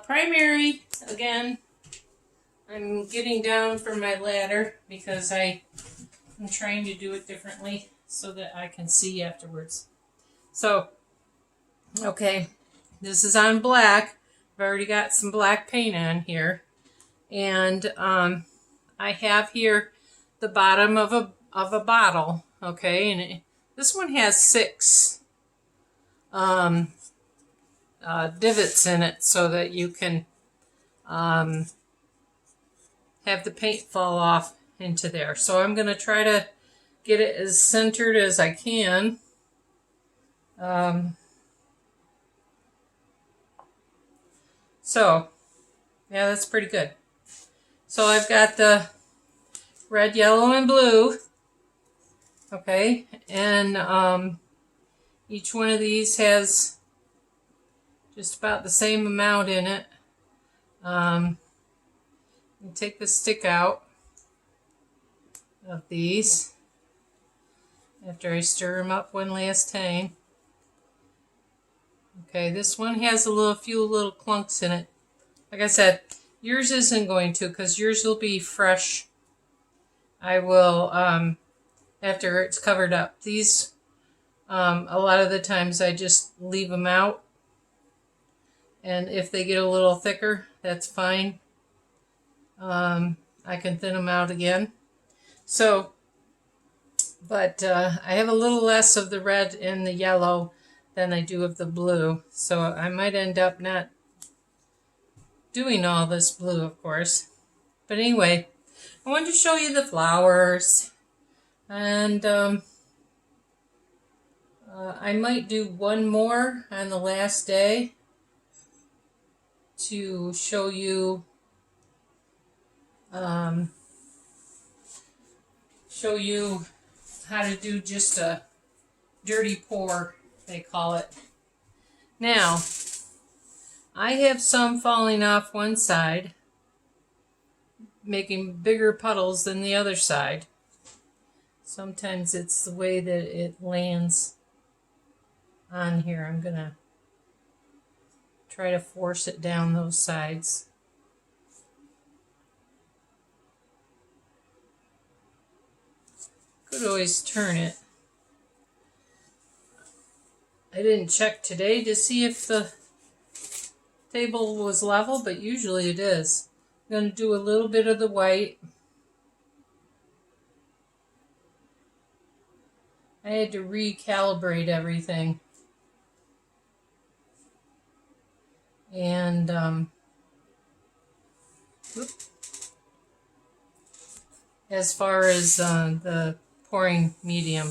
Primary, again, I'm getting down from my ladder because I'm trying to do it differently so that I can see afterwards. So, okay, this is on black. I've already got some black paint on here. And I have here the bottom of a bottle, okay? And this one has 6 divots in it so that you can have the paint fall off into there. So I'm going to try to get it as centered as I can. So, yeah, that's pretty good. So I've got the red, yellow, and blue. Okay, and each one of these has just about the same amount in it. You take the stick out of these after I stir them up one last time. Okay, this one has a few little clunks in it. Like I said, yours isn't going to, because yours will be fresh. I will, after it's covered up. These, a lot of the times I just leave them out. And if they get a little thicker, that's fine. I can thin them out again. So, but I have a little less of the red and the yellow than I do of the blue. So I might end up not doing all this blue, of course. But anyway, I wanted to show you the flowers. And I might do one more on the last day to show you how to do just a dirty pour, they call it. Now, I have some falling off one side, making bigger puddles than the other side. Sometimes it's the way that it lands on here. I'm going to try to force it down those sides. Could always turn it. I didn't check today to see if the table was level, but usually it is. I'm going to do a little bit of the white. I had to recalibrate everything. And as far as the pouring medium.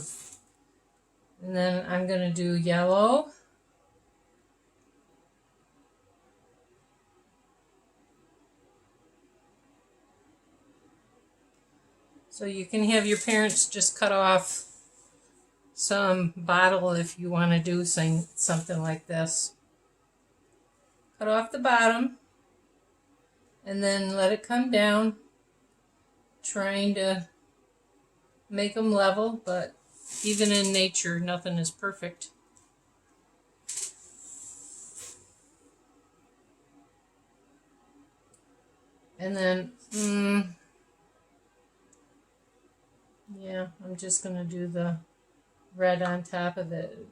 And then I'm going to do yellow. So you can have your parents just cut off some bottle if you want to do something like this. Cut off the bottom and then let it come down, trying to make them level, but even in nature, nothing is perfect. And then, yeah, I'm just going to do the red on top of it.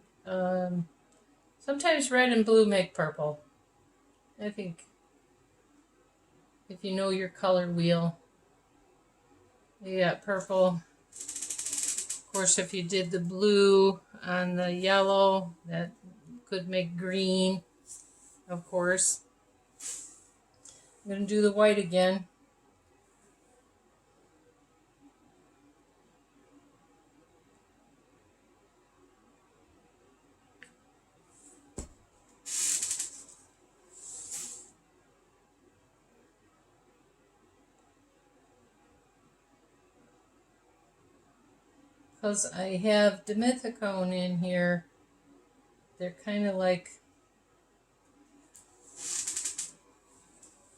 Sometimes red and blue make purple. I think if you know your color wheel, you got purple. Of course, if you did the blue on the yellow, that could make green, of course. I'm going to do the white again. Because I have dimethicone in here, they're kind of like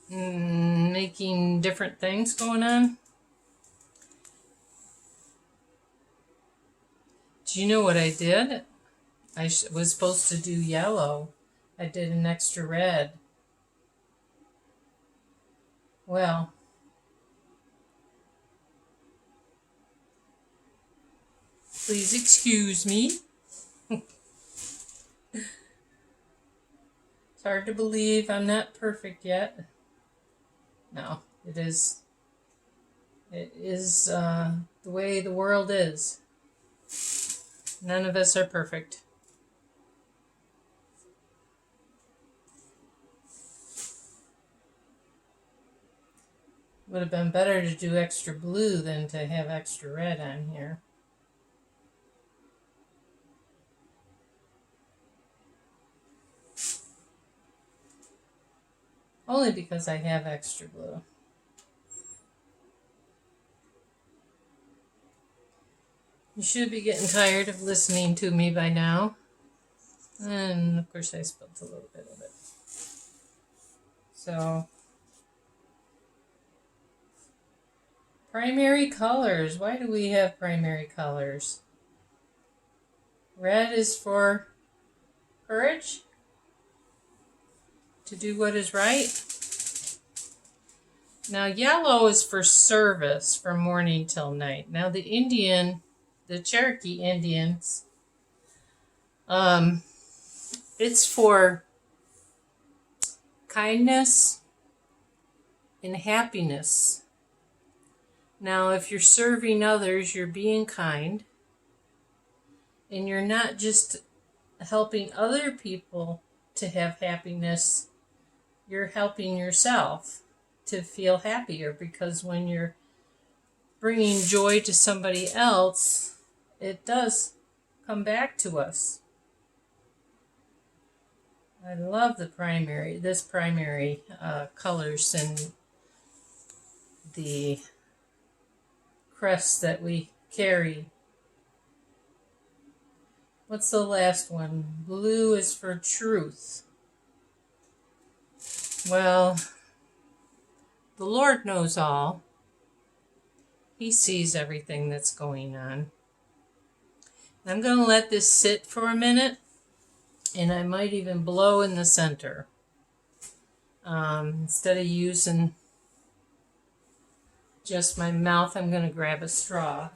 making different things going on. Do you know what I did? I was supposed to do yellow. I did an extra red. Well, please excuse me. It's hard to believe I'm not perfect yet. No, it is. It is the way the world is. None of us are perfect. Would have been better to do extra blue than to have extra red on here. Only because I have extra blue. You should be getting tired of listening to me by now. And of course I spilled a little bit of it. So, primary colors. Why do we have primary colors? Red is for courage, to do what is right. Now yellow is for service from morning till night. Now the Cherokee Indians, it's for kindness and happiness. Now if you're serving others, you're being kind, and you're not just helping other people to have happiness, you're helping yourself to feel happier, because when you're bringing joy to somebody else, it does come back to us. I love this primary colors and the crest that we carry. What's the last one? Blue is for truth. Well, the Lord knows all. He sees everything that's going on. I'm going to let this sit for a minute, and I might even blow in the center. Instead of using just my mouth, I'm going to grab a straw.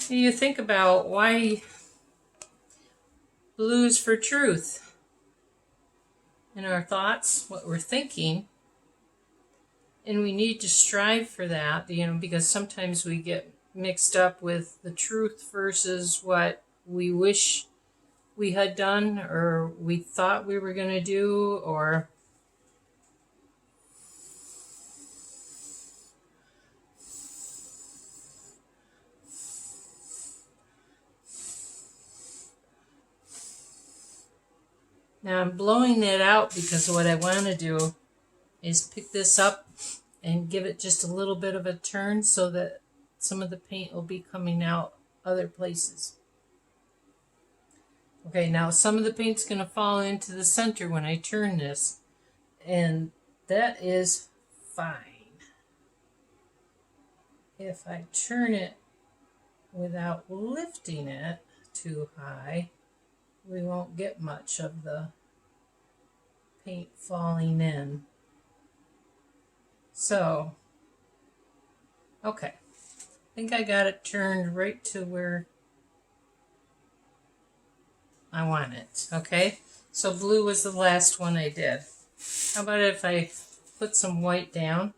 You think about why blue is for truth in our thoughts, what we're thinking, and we need to strive for that, because sometimes we get mixed up with the truth versus what we wish we had done or we thought we were going to do, or now I'm blowing that out because what I want to do is pick this up and give it just a little bit of a turn so that some of the paint will be coming out other places. Okay, now some of the paint's going to fall into the center when I turn this, and that is fine. If I turn it without lifting it too high, we won't get much of the paint falling in. So, okay, I think I got it turned right to where I want it. Okay, so blue was the last one I did. How about if I put some white down?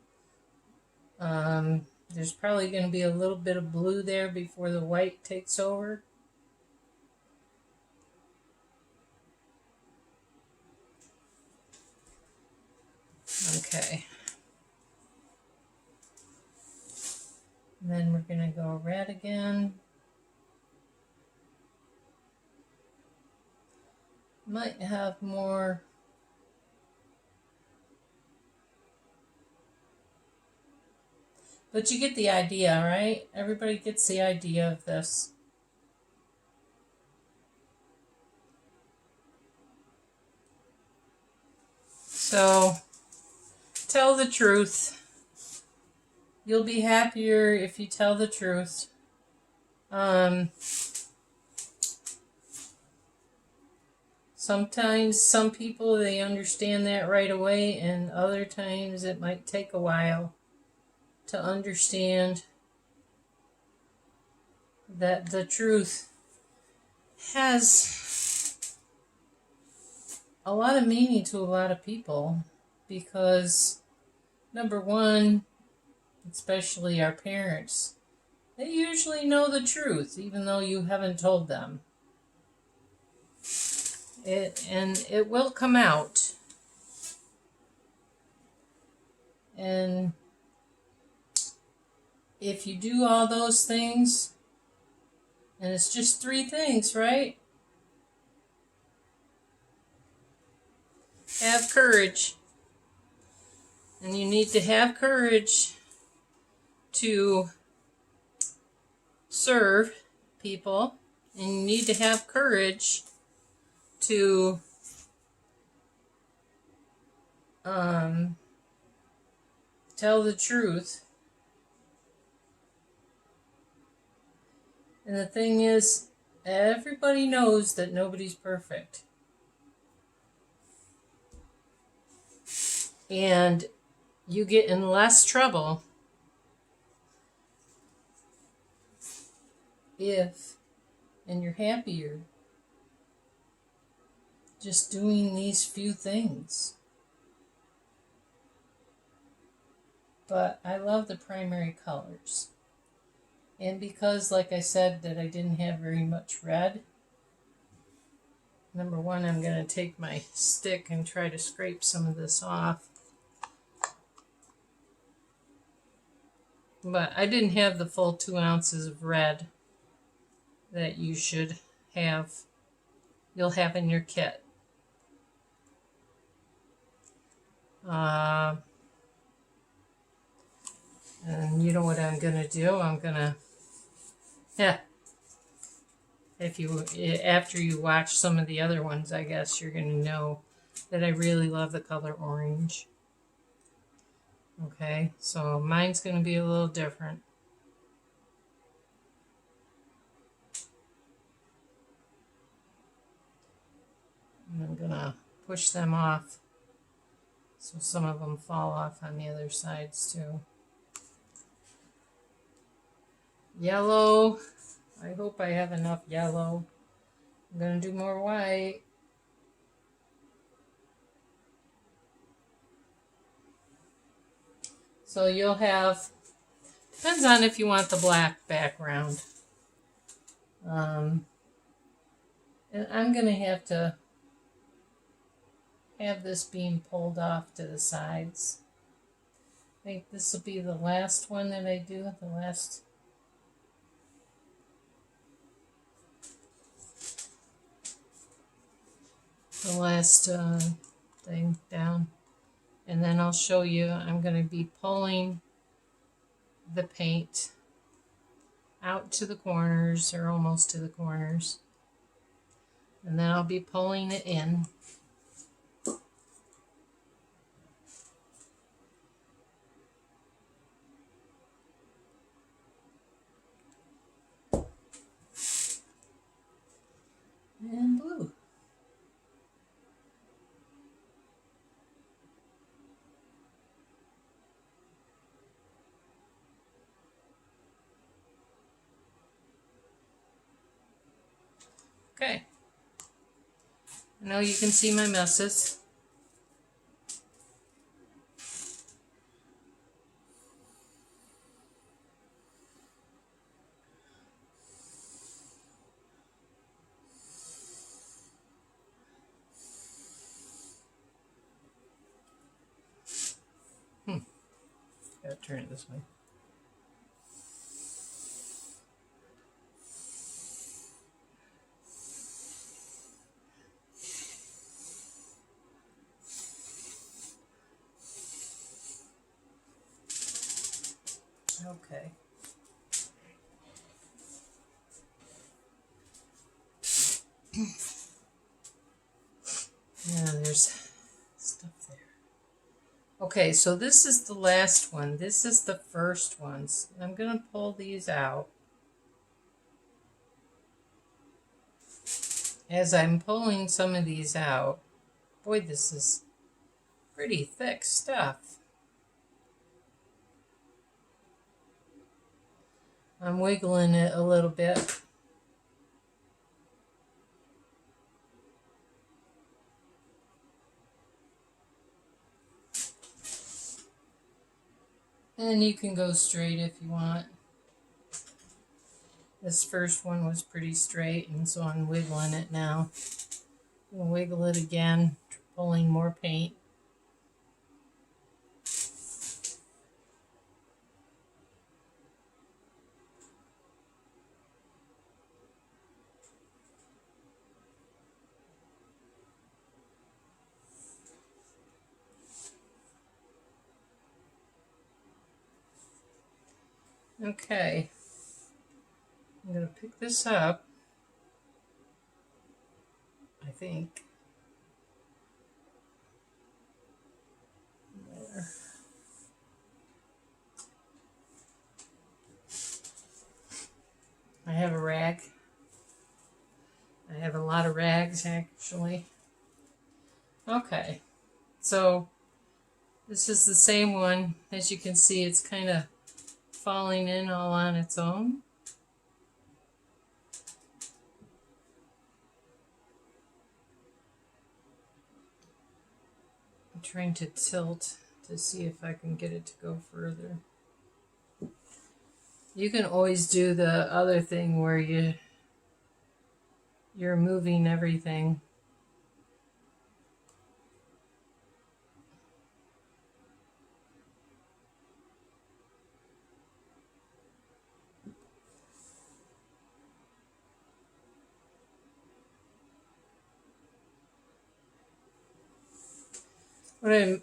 There's probably going to be a little bit of blue there before the white takes over. Okay. And then we're going to go red again. Might have more. But you get the idea, right? Everybody gets the idea of this. So, tell the truth. You'll be happier if you tell the truth. Sometimes some people, they understand that right away, and other times it might take a while to understand that the truth has a lot of meaning to a lot of people, because number one, especially our parents, they usually know the truth even though you haven't told them. It will come out. And if you do all those things, and it's just 3 things, right? Have courage. And you need to have courage to serve people. And you need to have courage to tell the truth. And the thing is, everybody knows that nobody's perfect. And you get in less trouble and you're happier just doing these few things. But I love the primary colors. And because, like I said, that I didn't have very much red, number one, I'm going to take my stick and try to scrape some of this off. But I didn't have the full 2 ounces of red that you should have, you'll have in your kit. And you know what I'm going to do? I'm going to, after you watch some of the other ones, I guess you're going to know that I really love the color orange. Okay, so mine's going to be a little different. And I'm going to push them off so some of them fall off on the other sides too. Yellow. I hope I have enough yellow. I'm going to do more white. So you'll have, depends on if you want the black background. And I'm going to have this being pulled off to the sides. I think this will be the last one that I do, the last thing down. And then I'll show you, I'm going to be pulling the paint out to the corners, or almost to the corners. And then I'll be pulling it in. And blue. Okay. I know you can see my messes. Gotta turn it this way. Okay. Yeah, there's stuff there. Okay, so this is the last one. This is the first ones. I'm going to pull these out. as I'm pulling some of these out, boy, this is pretty thick stuff. I'm wiggling it a little bit. And you can go straight if you want. This first one was pretty straight, and so I'm wiggling it now. I'm gonna wiggle it again, pulling more paint. Okay, I'm going to pick this up, I think. There. I have a rag. I have a lot of rags, actually. Okay, so this is the same one. As you can see, it's kind of falling in all on its own. I'm trying to tilt to see if I can get it to go further. You can always do the other thing where you're moving everything.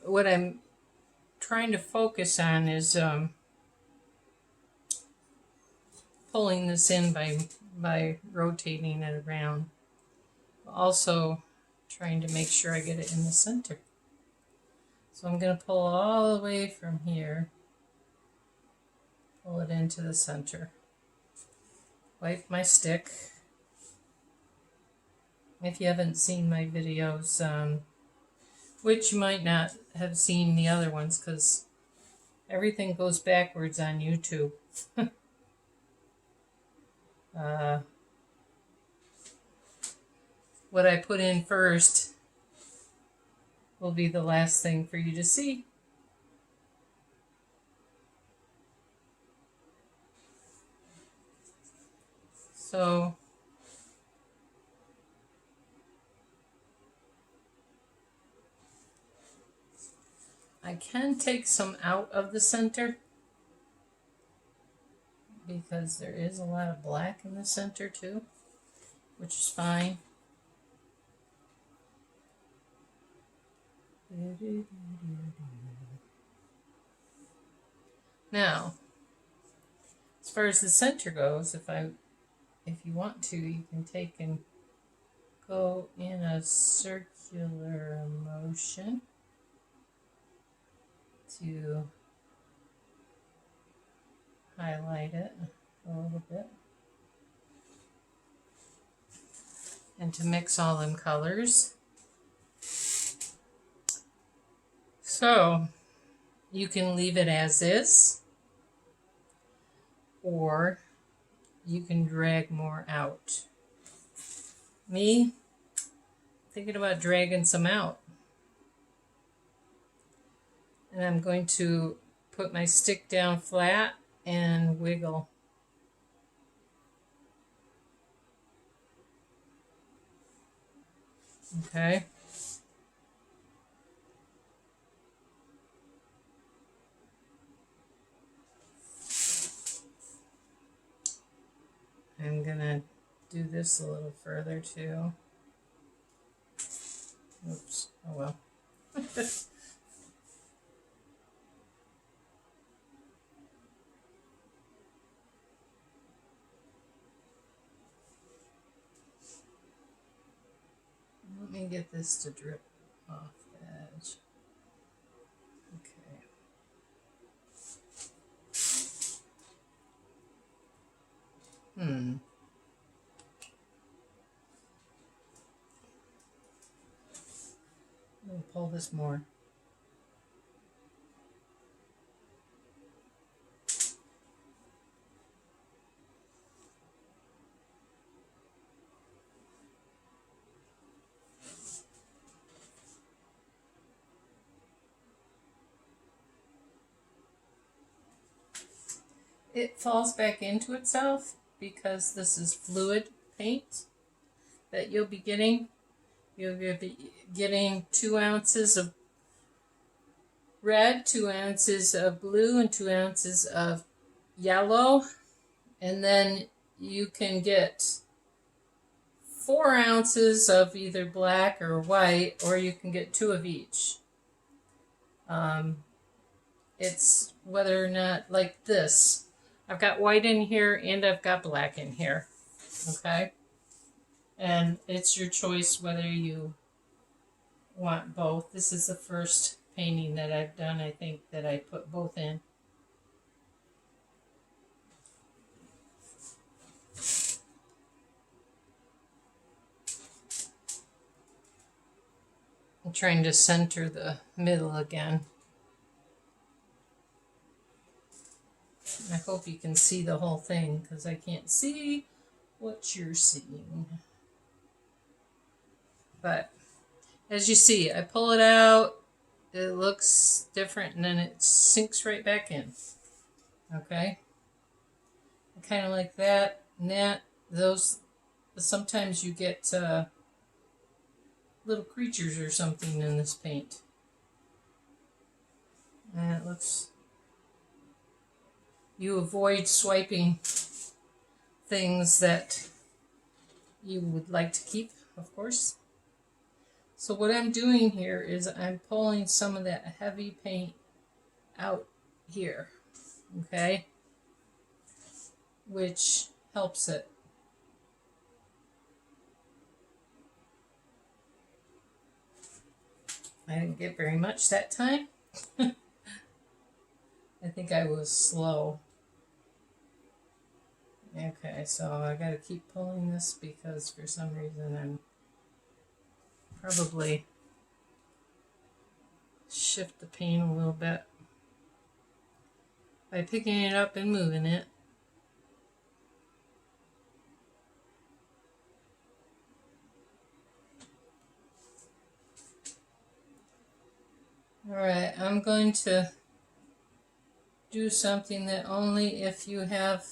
What I'm trying to focus on is pulling this in by rotating it around. Also trying to make sure I get it in the center. So I'm going to pull all the way from here, pull it into the center. Wipe my stick. If you haven't seen my videos, which you might not have seen the other ones because everything goes backwards on YouTube. What I put in first will be the last thing for you to see. So I can take some out of the center because there is a lot of black in the center too, which is fine. Now, as far as the center goes, if you want to, you can take and go in a circular motion to highlight it a little bit and to mix all them colors. So you can leave it as is, or you can drag more out. Me, thinking about dragging some out. And I'm going to put my stick down flat and wiggle. Okay. I'm gonna do this a little further too. Oops, oh well. Let me get this to drip off the edge. Okay. this more. It falls back into itself because this is fluid paint that you'll be getting. You'll be getting 2 ounces of red, 2 ounces of blue, and 2 ounces of yellow. And then you can get 4 ounces of either black or white, or you can get 2 of each. It's whether or not, like this. I've got white in here and I've got black in here. Okay? And it's your choice whether you want both. This is the first painting that I've done, I think, that I put both in. I'm trying to center the middle again. I hope you can see the whole thing because I can't see what you're seeing. But as you see, I pull it out, it looks different, and then it sinks right back in. Okay? Kind of like that, and that, those, sometimes you get little creatures or something in this paint. And it looks, you avoid swiping things that you would like to keep, of course. So what I'm doing here is I'm pulling some of that heavy paint out here, okay, which helps it. I didn't get very much that time. I think I was slow. Okay, so I gotta keep pulling this because for some reason I'm probably shift the paint a little bit by picking it up and moving it. Alright, I'm going to do something that only if you have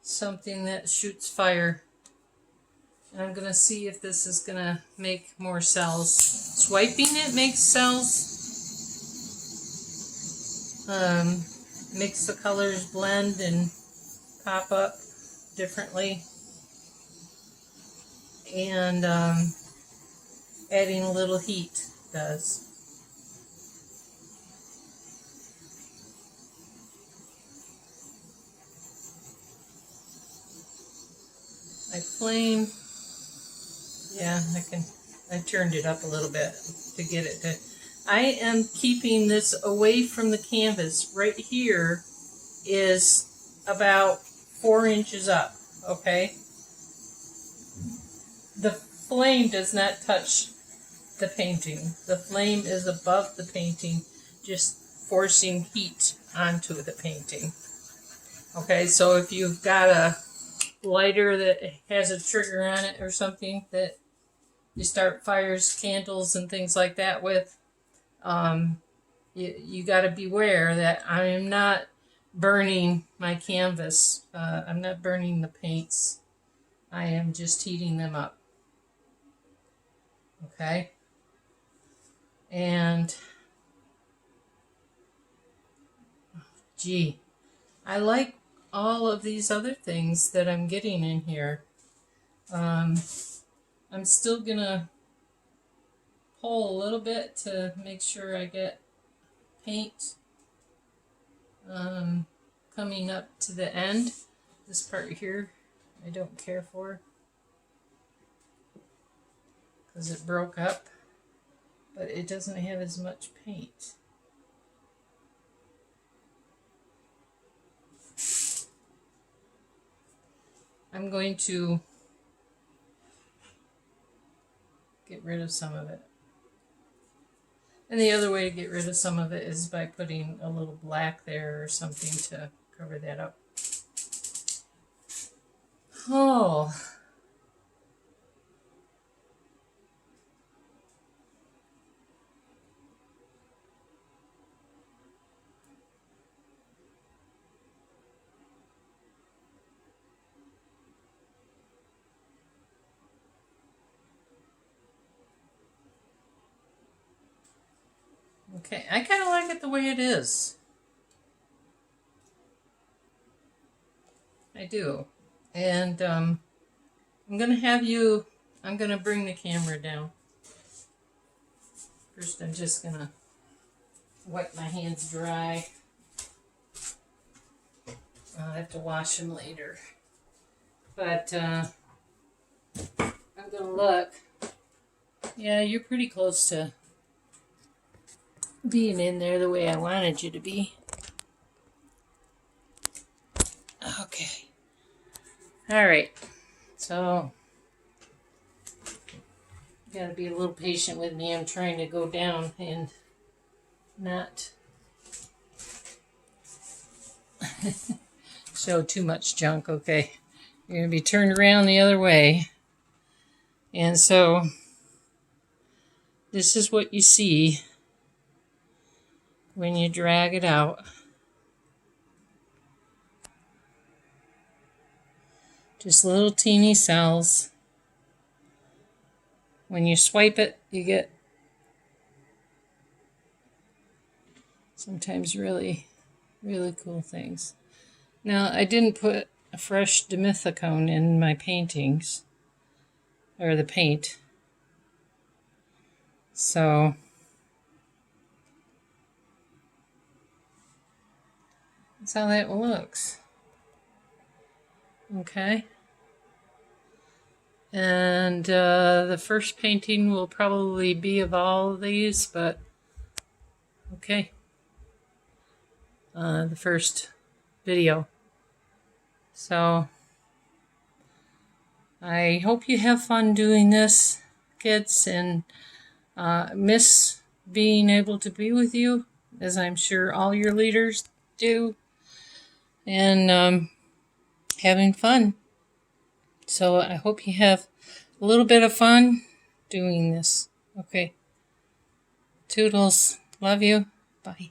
something that shoots fire. And I'm going to see if this is going to make more cells. Swiping it makes cells. Makes the colors blend and pop up differently. And adding a little heat does. My flame, yeah, I turned it up a little bit to get it to, I am keeping this away from the canvas. Right here is about 4 inches up, okay? The flame does not touch the painting. The flame is above the painting, just forcing heat onto the painting. Okay, so if you've got a lighter that has a trigger on it or something that you start fires, candles, and things like that with, you got to beware that I am not burning my canvas. I'm not burning the paints. I am just heating them up. Okay? And, gee, I like all of these other things that I'm getting in here. I'm still gonna pull a little bit to make sure I get paint coming up to the end. This part here I don't care for because it broke up, but it doesn't have as much paint. I'm going to get rid of some of it. And the other way to get rid of some of it is by putting a little black there or something to cover that up. Oh. Okay, I kind of like it the way it is. I do. And I'm going to bring the camera down. First, I'm just going to wipe my hands dry. I'll have to wash them later. But I'm going to look. Yeah, you're pretty close to being in there the way I wanted you to be. Okay. All right. So, you gotta be a little patient with me. I'm trying to go down and not show too much junk. Okay. You're gonna be turned around the other way. And so, this is what you see when you drag it out. Just little teeny cells. When you swipe it, you get sometimes really, really cool things. Now, I didn't put a fresh dimethicone in my paintings, or the paint. So, that's how that looks. Okay. And the first painting will probably be of all of these, but okay. The first video. So, I hope you have fun doing this, kids, and miss being able to be with you, as I'm sure all your leaders do, and having fun. So I hope you have a little bit of fun doing this. Okay. Toodles. Love you. Bye.